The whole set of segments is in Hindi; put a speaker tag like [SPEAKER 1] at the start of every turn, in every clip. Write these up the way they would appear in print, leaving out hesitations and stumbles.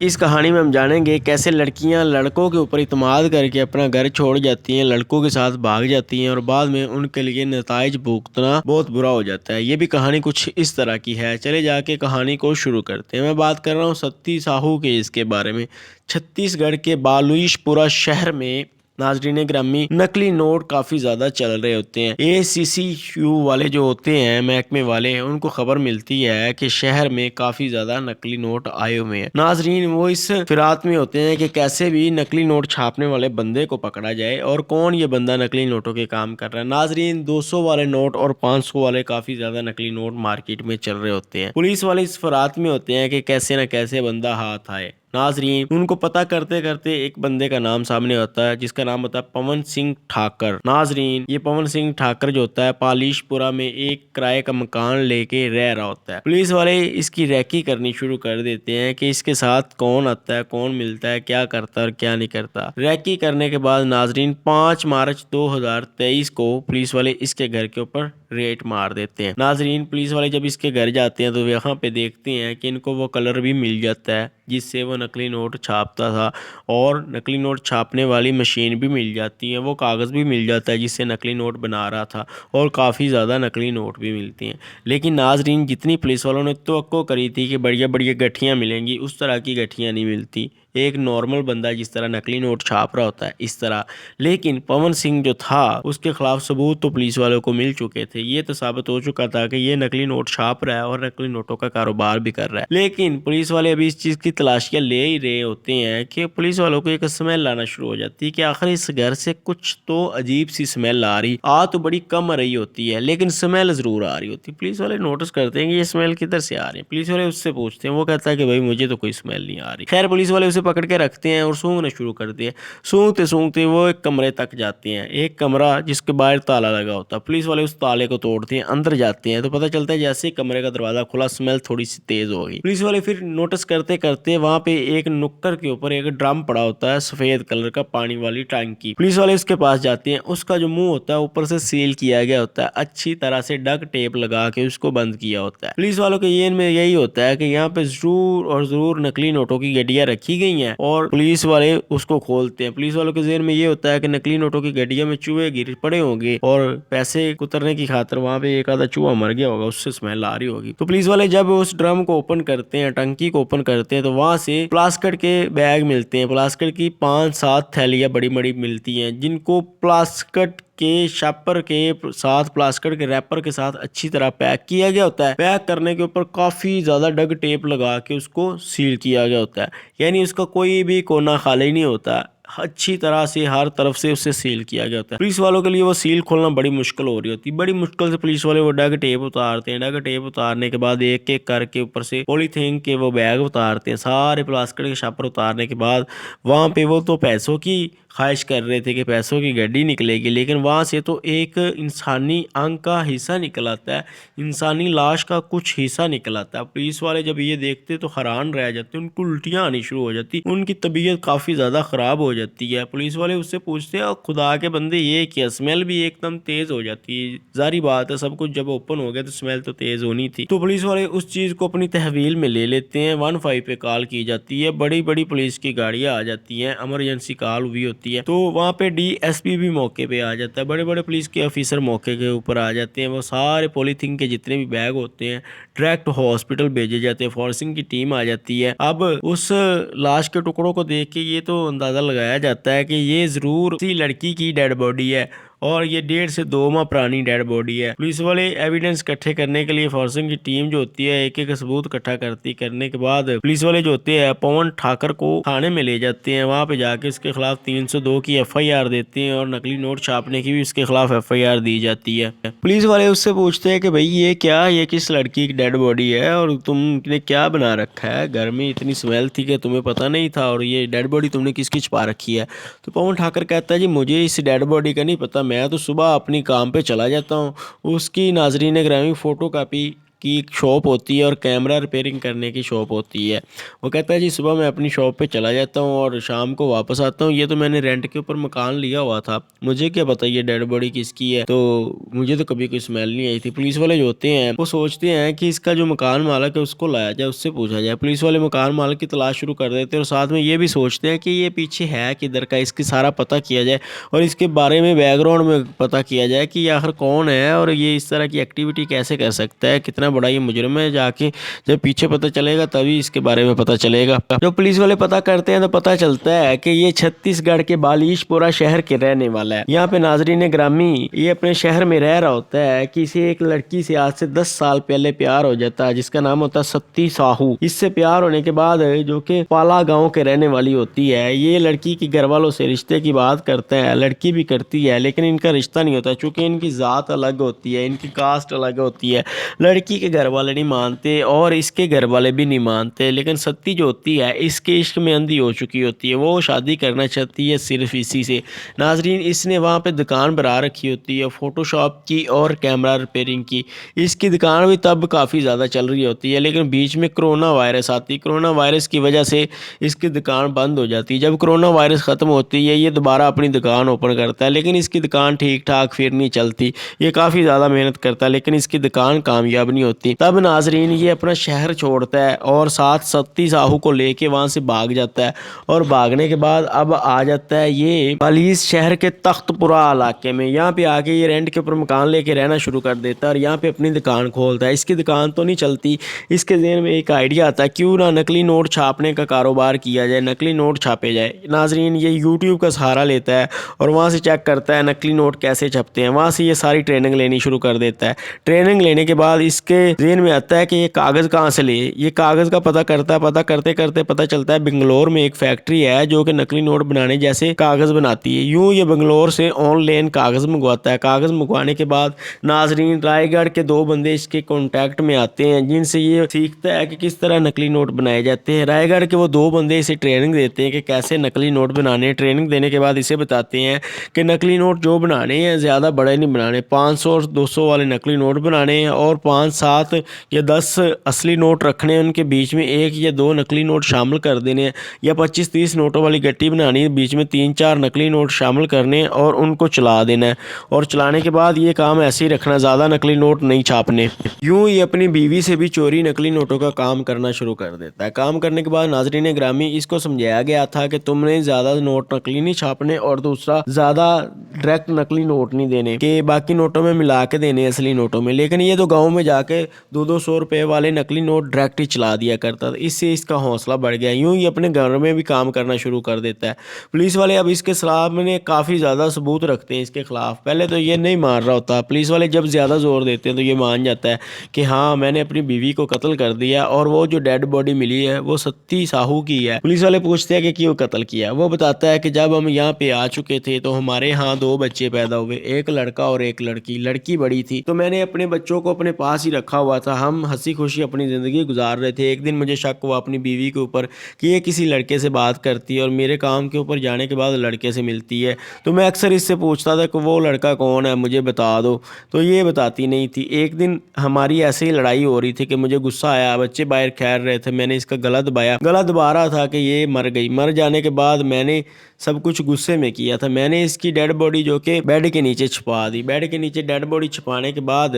[SPEAKER 1] इस कहानी में हम जानेंगे कैसे लड़कियां लड़कों के ऊपर इत्मीनान करके अपना घर छोड़ जाती हैं, लड़कों के साथ भाग जाती हैं और बाद में उनके लिए नताइज भुगतना बहुत बुरा हो जाता है। ये भी कहानी कुछ इस तरह की है। चले जाके कहानी को शुरू करते हैं। मैं बात कर रहा हूँ सत्ती साहू के इसके बारे में। छत्तीसगढ़ के बालुईशपुरा शहर में नाजरीन ग्रामी नकली नोट काफ़ी ज़्यादा चल रहे होते हैं। ACCU वाले जो होते हैं महकमे वाले, उनको खबर मिलती है कि शहर में काफ़ी ज़्यादा नकली नोट आए हुए हैं। नाजरीन वो इस फिरात में होते हैं कि कैसे भी नकली नोट छापने वाले बंदे को पकड़ा जाए और कौन ये बंदा नकली नोटों के काम कर रहा है। नाजरीन 200 वाले नोट और 500 वाले काफ़ी ज़्यादा नकली नोट मार्केट में चल रहे होते हैं। पुलिस वाले इस फिरात में होते हैं कि कैसे न कैसे बंदा हाथ आए। नाजरीन उनको पता करते करते एक बंदे का नाम सामने होता है जिसका नाम होता है पवन सिंह ठाकर। नाजरीन ये पवन सिंह ठाकर जो होता है पालीशपुरा में एक किराए का मकान लेके रह रहा होता है। पुलिस वाले इसकी रैकी करनी शुरू कर देते हैं कि इसके साथ कौन आता है, कौन मिलता है, क्या करता है और क्या नहीं करता। रैकी करने के बाद नाजरीन 5 मार्च 2023 को पुलिस वाले इसके घर के ऊपर रेड मार देते हैं। नाजरीन पुलिस वाले जब इसके घर जाते हैं तो यहाँ पे देखते हैं कि इनको वो कलर भी मिल जाता है जिससे वो नकली नोट छापता था और नकली नोट छापने वाली मशीन भी मिल जाती है, वो कागज़ भी मिल जाता है जिससे नकली नोट बना रहा था और काफ़ी ज़्यादा नकली नोट भी मिलती हैं। लेकिन नाजरीन जितनी पुलिस वालों ने तवक्को करी थी कि बढ़िया बढ़िया गठियाँ मिलेंगी, उस तरह की गठियाँ नहीं मिलती। एक नॉर्मल बंदा जिस तरह नकली नोट छाप रहा होता है इस तरह। लेकिन पवन सिंह जो था उसके खिलाफ सबूत तो पुलिस वालों को मिल चुके थे। ये तो साबित हो चुका था कि ये नकली नोट छाप रहा है और नकली नोटों का कारोबार भी कर रहा है। लेकिन पुलिस वाले अभी इस चीज़ की तलाशियां ले ही रहे होते हैं कि पुलिस वालों को एक स्मेल आना शुरू हो जाती है कि आखिर इस घर से कुछ तो अजीब सी स्मेल आ रही, आ तो बड़ी कम आ रही होती है लेकिन स्मेल ज़रूर आ रही होती है। पुलिस वाले नोटिस करते हैं कि ये स्मेल किधर से आ रही है। पुलिस वाले उससे पूछते हैं, वो कहता है कि भाई मुझे तो कोई स्मेल नहीं आ रही। खैर पुलिस वाले उसे पकड़ के रखते हैं और सूंघना शुरू करते हैं। सूंघते सूंघते वो एक कमरे तक जाते हैं, एक कमरा जिसके बाहर ताला लगा होता है। पुलिस वाले उस ताले को तोड़ते हैं, अंदर जाते हैं तो पता चलता है जैसे ही कमरे का दरवाजा खुला स्मेल थोड़ी सी तेज हो गई। पुलिस वाले फिर नोटिस करते करते वहां पे एक नुक्कड़ के ऊपर एक ड्रम पड़ा होता है, सफेद कलर का पानी वाली टंकी। पुलिस वाले उसके पास जाते हैं, उसका जो मुंह होता है ऊपर से सील किया गया होता है, अच्छी तरह से डक टेप लगा के उसको बंद किया होता है। पुलिस वालों के ये में यही होता है कि यहाँ पे जरूर और जरूर नकली नोटों की गड्डियां रखी गई हैं और पुलिस वाले उसको खोलते हैं। पुलिस वालों के ज़हन में ये होता है कि नकली नोटों की गड्डियों में चूहे गिर पड़े होंगे और पैसे कुतरने की खातिर वहां पे एक आधा चूहा मर गया होगा, उससे स्मेल आ रही होगी। तो पुलिस वाले जब उस ड्रम को ओपन करते हैं, टंकी को ओपन करते हैं तो वहां से प्लास्टिक के बैग मिलते हैं। प्लास्टिक की 5-7 थैलियां बड़ी बड़ी मिलती हैं जिनको प्लास्टिक के शॉपर के साथ प्लास्टिक के रैपर के साथ अच्छी तरह पैक किया गया होता है। पैक करने के ऊपर काफ़ी ज़्यादा डग टेप लगा के उसको सील किया गया होता है, यानी उसका कोई भी कोना खाली नहीं होता, अच्छी तरह से हर तरफ से उसे सील किया गया होता है। पुलिस वालों के लिए वो सील खोलना बड़ी मुश्किल हो रही होती है। बड़ी मुश्किल से पुलिस वाले वो डग टेप उतारते हैं। डग टेप उतारने के बाद एक एक करके ऊपर से पॉलीथीन के वो बैग उतारते हैं। सारे प्लास्टिक के शॉपर उतारने के बाद वहाँ पे वो तो पैसों की ख्वाहिश कर रहे थे कि पैसों की गड्डी निकलेगी, लेकिन वहाँ से तो एक इंसानी अंग का हिस्सा निकल आता है, इंसानी लाश का कुछ हिस्सा निकल आता है। पुलिस वाले जब ये देखते तो हैरान रह जाते, उनको उल्टियाँ आनी शुरू हो जाती, उनकी तबीयत काफ़ी ज़्यादा ख़राब हो जाती है। पुलिस वाले उससे पूछते हैं, खुदा के बंदे ये क्या, स्मेल भी एकदम तेज़ हो जाती है। जारी बात है सब कुछ जब ओपन हो गया तो स्मेल तो तेज़ होनी थी। तो पुलिस वाले उस चीज़ को अपनी तहवील में ले लेते हैं। 15 पे कॉल की जाती है, बड़ी बड़ी पुलिस की गाड़ियाँ आ जाती हैं, एमरजेंसी कॉल हुई होती है तो वहाँ पे DSP भी मौके पे आ जाता है। बड़े बड़े पुलिस के ऑफिसर मौके के ऊपर आ जाते हैं। वो सारे पॉलीथीन के जितने भी बैग होते हैं डायरेक्ट हॉस्पिटल भेजे जाते हैं। फोरेंसिक की टीम आ जाती है। अब उस लाश के टुकड़ों को देख के ये तो अंदाज़ा लगाया जाता है कि ये ज़रूर किसी लड़की की डेड बॉडी है और ये 1.5 से 2 माह पुरानी डेड बॉडी है। पुलिस वाले एविडेंस इकट्ठे करने के लिए फोरेंसिक की टीम जो होती है एक एक सबूत इकट्ठा करने के बाद पुलिस वाले जो होते हैं पवन ठाकर को थाने में ले जाते हैं। वहां पे जाके उसके खिलाफ 302 की FIR देते हैं और नकली नोट छापने की भी उसके खिलाफ FIR दी जाती है। पुलिस वाले उससे पूछते हैं कि भाई ये क्या, ये किस लड़की की डेड बॉडी है और तुमने क्या बना रखा है, घर में इतनी स्मेल थी कि तुम्हें पता नहीं था और ये डेड बॉडी तुमने किसकी छुपा रखी है। तो पवन ठाकर कहता है जी मुझे इस डेड बॉडी का नहीं पता, मैं तो सुबह अपनी काम पे चला जाता हूँ, उसकी नाजरीन ग्रामी फ़ोटो कापी की एक शॉप होती है और कैमरा रिपेयरिंग करने की शॉप होती है। वो कहता है जी सुबह मैं अपनी शॉप पे चला जाता हूँ और शाम को वापस आता हूँ। ये तो मैंने रेंट के ऊपर मकान लिया हुआ था, मुझे क्या पता ये डेड बॉडी किसकी है, तो मुझे तो कभी कोई स्मेल नहीं आई थी। पुलिस वाले जो होते हैं वो सोचते हैं कि इसका जो मकान मालिक है उसको लाया जाए, उससे पूछा जाए। पुलिस वाले मकान मालिक की तलाश शुरू कर देते हैं और साथ में ये भी सोचते हैं कि ये पीछे है किधर का, इसकी सारा पता किया जाए और इसके बारे में बैकग्राउंड में पता किया जाए कि ये आखिर कौन है और ये इस तरह की एक्टिविटी कैसे कर सकता है, कितना बड़ा ये मुजरिम है। जाके जब पीछे पता चलेगा तभी इसके बारे में पता चलेगा। जब पुलिस वाले पता करते हैं तो पता चलता है कि ये छत्तीसगढ़ के बालिशपुरा शहर के रहने वाला है। यहाँ पे नाजरीन ग्रामी ये अपने शहर में रह रहा होता है कि इसे एक लड़की से आज से 10 साल पहले प्यार हो जाता है जिसका नाम होता है सत्ती साहू। इससे प्यार होने के बाद जो कि पाला गांव के रहने वाली होती है, ये लड़की के घर वालों से रिश्ते की बात करता है, लड़की भी करती है लेकिन इनका रिश्ता नहीं होता चूँकि इनकी ज़ात अलग होती है, इनकी कास्ट अलग होती है। लड़की के घर वाले नहीं मानते और इसके घर वाले भी नहीं मानते, लेकिन सत्ती जो होती है इसके इश्क में अंधी हो चुकी होती है, वो शादी करना चाहती है सिर्फ इसी से। नाजरीन इसने वहाँ पे दुकान बना रखी होती है फ़ोटोशॉप की और कैमरा रिपेयरिंग की। इसकी दुकान भी तब काफ़ी ज़्यादा चल रही होती है लेकिन बीच में कोरोना वायरस आती है। कोरोना वायरस की वजह से इसकी दुकान बंद हो जाती है। जब कोरोना वायरस ख़त्म होती है ये दोबारा अपनी दुकान ओपन करता है लेकिन इसकी दुकान ठीक ठाक फिर नहीं चलती। ये काफ़ी ज़्यादा मेहनत करता है लेकिन इसकी दुकान कामयाब नहीं होती। तब नाजरीन ये अपना शहर छोड़ता है और साथ सत्ती साहू को लेके वहाँ से भाग जाता है और भागने के बाद अब आ जाता है ये पालीस शहर के तख्तपुरा इलाके में। यहाँ पे आके ये रेंट के ऊपर मकान लेके रहना शुरू कर देता है और यहाँ पे अपनी दुकान खोलता है। इसकी दुकान तो नहीं चलती, इसके ज़हन में एक आइडिया आता है क्यों ना नकली नोट छापने का कारोबार किया जाए, नकली नोट छापे जाए। नाजरीन ये यूट्यूब का सहारा लेता है और वहाँ से चेक करता है नकली नोट कैसे छपते हैं, वहाँ से ये सारी ट्रेनिंग लेनी शुरू कर देता है। ट्रेनिंग लेने के बाद इसके ज़हन में आता है कि ये कागज़ कहाँ से ले। ये कागज़ का पता करता है, पता करते करते पता चलता है बेंगलोर में एक फैक्ट्री है जो कि नकली नोट बनाने जैसे कागज़ बनाती है। यूँ ये बेंगलोर से ऑनलाइन कागज़ मंगवाता है। कागज़ मंगवाने के बाद नाजरीन रायगढ़ के 2 बंदे इसके कॉन्टैक्ट में आते हैं जिनसे ये सीखता है कि किस तरह नकली नोट बनाए जाते हैं। रायगढ़ के वो 2 बंदे इसे ट्रेनिंग देते हैं कि कैसे नकली नोट बनाने हैं। ट्रेनिंग देने के बाद इसे बताते हैं कि नकली नोट जो बनाने हैं ज़्यादा बड़े नहीं बनाने, 500 और 200 वाले नकली नोट बनाने हैं और 5, 7 या 10 असली नोट रखने हैं, उनके बीच में 1 या 2 नकली नोट शामिल कर देने हैं, या 25-30 नोटों वाली गट्टी बनानी है, बीच में 3-4 नकली नोट शामिल करने हैं और उनको चला देना है। और चलाने के बाद ये काम ऐसे ही रखना, ज़्यादा नकली नोट नहीं छापने। यूँ ही अपनी बीवी से भी चोरी नकली नोटों का काम करना शुरू कर देता है। काम करने के बाद नाजरीन ग्रामी इसको समझाया गया था कि तुमने ज़्यादा नोट नकली नहीं छापने और दूसरा ज़्यादा डायरेक्ट नकली नोट नहीं देने, कि बाकी नोटों में मिला के देने असली नोटों में। लेकिन ये तो गाँव में जाके 200-200 रुपये वाले नकली नोट डायरेक्ट ही चला दिया करता था। इससे इसका हौसला बढ़ गया। यूँ ही अपने घर में भी काम करना शुरू कर देता है। पुलिस वाले अब इसके खिलाफ में काफ़ी ज़्यादा सबूत रखते हैं इसके खिलाफ। पहले तो ये नहीं मान रहा होता, पुलिस वाले जब ज़्यादा ज़ोर देते हैं तो ये मान जाता है कि हाँ मैंने अपनी बीवी को कत्ल कर दिया और वो जो डेड बॉडी मिली है वो सत्ती साहू की है। पुलिस वाले पूछते हैं कि क्यों कत्ल किया। वो बताता है कि जब हम यहाँ पे आ चुके थे तो हमारे यहाँ 2 बच्चे पैदा हुए, एक लड़का और एक लड़की। लड़की बड़ी थी तो मैंने अपने बच्चों को अपने पास ही रखा हुआ था। हम हंसी खुशी अपनी ज़िंदगी गुजार रहे थे। एक दिन मुझे शक हुआ अपनी बीवी के ऊपर कि ये किसी लड़के से बात करती है और मेरे काम के ऊपर जाने के बाद लड़के से मिलती है। तो मैं अक्सर इससे पूछता था कि वो लड़का कौन है, मुझे बता दो, तो ये बताती नहीं थी। एक दिन हमारी ऐसे ही लड़ाई हो रही थी कि मुझे गुस्सा आया, बच्चे बाहर खेल रहे थे, मैंने इसका गला दबाया। गला दबा रहा था कि ये मर गई। मर जाने के बाद मैंने सब कुछ गुस्से में किया था। मैंने इसकी डेड बॉडी जो कि बेड के नीचे छुपा दी। बेड के नीचे डेड बॉडी छुपाने के बाद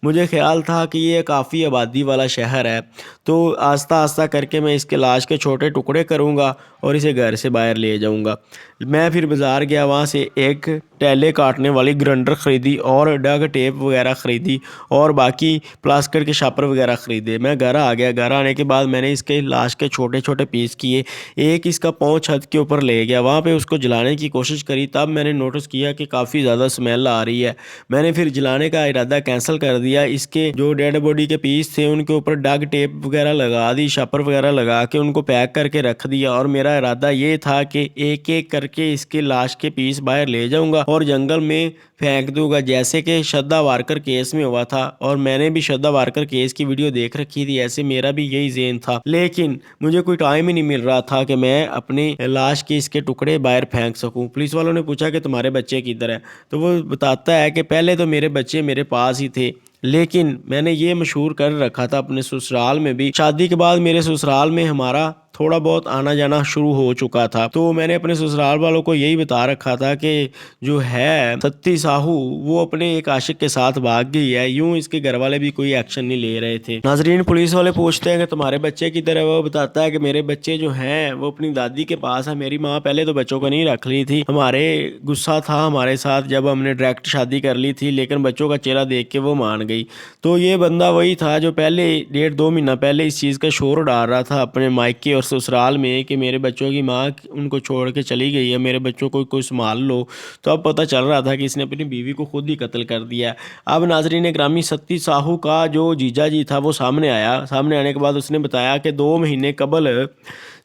[SPEAKER 1] मुझे ख्याल था कि ये काफ़ी आबादी वाला शहर है, तो आस्ता आस्ता करके मैं इसके लाश के छोटे टुकड़े करूँगा और इसे घर से बाहर ले जाऊँगा। मैं फिर बाज़ार गया, वहाँ से एक टैले काटने वाली ग्राइंडर ख़रीदी और डग टेप वगैरह ख़रीदी और बाकी प्लास्टर के शापर वगैरह ख़रीदे। मैं घर आ गया। घर आने के बाद मैंने इसके लाश के छोटे छोटे पीस किए। एक इसका पाँव छत के ऊपर ले गया, वहाँ पे उसको जलाने की कोशिश करी। तब मैंने नोटिस किया कि काफ़ी ज़्यादा स्मेल आ रही है। मैंने फिर जलाने का इरादा कैंसिल कर दिया। इसके जो डेड बॉडी के पीस थे उनके ऊपर डग टेप वगैरह लगा दी, शापर वगैरह लगा के उनको पैक करके रख दिया और मेरा इरादा ये था कि एक एक करके इसके लाश के पीस बाहर ले जाऊँगा और जंगल में फेंक दूंगा, जैसे कि श्रद्धा वारकर केस में हुआ था। और मैंने भी श्रद्धा वारकर केस की वीडियो देख रखी थी, ऐसे मेरा भी यही ज़हन था, लेकिन मुझे कोई टाइम ही नहीं मिल रहा था कि मैं अपनी लाश के इसके टुकड़े बाहर फेंक सकूं। पुलिस वालों ने पूछा कि तुम्हारे बच्चे किधर है, तो वो बताता है कि पहले तो मेरे बच्चे मेरे पास ही थे, लेकिन मैंने ये मशहूर कर रखा था अपने ससुराल में भी। शादी के बाद मेरे ससुराल में हमारा थोड़ा बहुत आना जाना शुरू हो चुका था, तो मैंने अपने ससुराल वालों को यही बता रखा था कि जो है सत्ती साहू वो अपने एक आशिक के साथ भाग गई है। यूं इसके घर वाले भी कोई एक्शन नहीं ले रहे थे। नाजरीन, पुलिस वाले पूछते हैं कि तुम्हारे बच्चे किधर है, वो बताता है कि मेरे बच्चे जो हैं वो अपनी दादी के पास है। मेरी माँ पहले तो बच्चों को नहीं रख ली थी, हमारे गुस्सा था हमारे साथ जब हमने डायरेक्ट शादी कर ली थी, लेकिन बच्चों का चेहरा देख के वो मान गई। तो ये बंदा वही था जो पहले 1.5-2 महीना पहले इस चीज़ का शोर डाल रहा था अपने मायके और ससुराल में कि मेरे बच्चों की माँ उनको छोड़ के चली गई है, मेरे बच्चों को कोई संभाल लो। तो अब पता चल रहा था कि इसने अपनी बीवी को खुद ही कत्ल कर दिया। अब नाजरीन ग्रामी, सत्ती साहू का जो जीजा जी था वो सामने आया। सामने आने के बाद उसने बताया कि 2 महीने कबल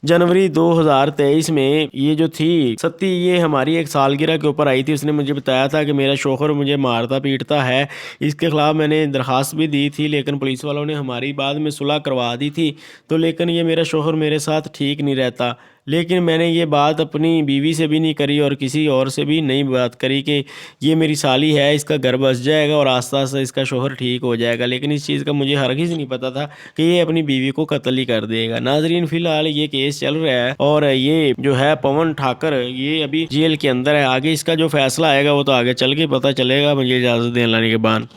[SPEAKER 1] जनवरी 2023 में ये जो थी सत्ती, ये हमारी एक सालगिरह के ऊपर आई थी। उसने मुझे बताया था कि मेरा शौहर मुझे मारता पीटता है, इसके ख़िलाफ़ मैंने दरख्वास्त भी दी थी, लेकिन पुलिस वालों ने हमारी बाद में सुलह करवा दी थी। तो लेकिन ये मेरा शौहर मेरे साथ ठीक नहीं रहता, लेकिन मैंने ये बात अपनी बीवी से भी नहीं करी और किसी और से भी नहीं बात करी कि ये मेरी साली है, इसका घर बस जाएगा और आस्ता आस्ता इसका शौहर ठीक हो जाएगा। लेकिन इस चीज़ का मुझे हरगिज़ नहीं पता था कि ये अपनी बीवी को कत्ल ही कर देगा। नाजरीन, फिलहाल ये केस चल रहा है और ये जो है पवन ठाकर ये अभी जेल के अंदर है। आगे इसका जो फैसला आएगा वो तो आगे चल के पता चलेगा। मुझे इजाज़त दें, अल्लाह के बाद।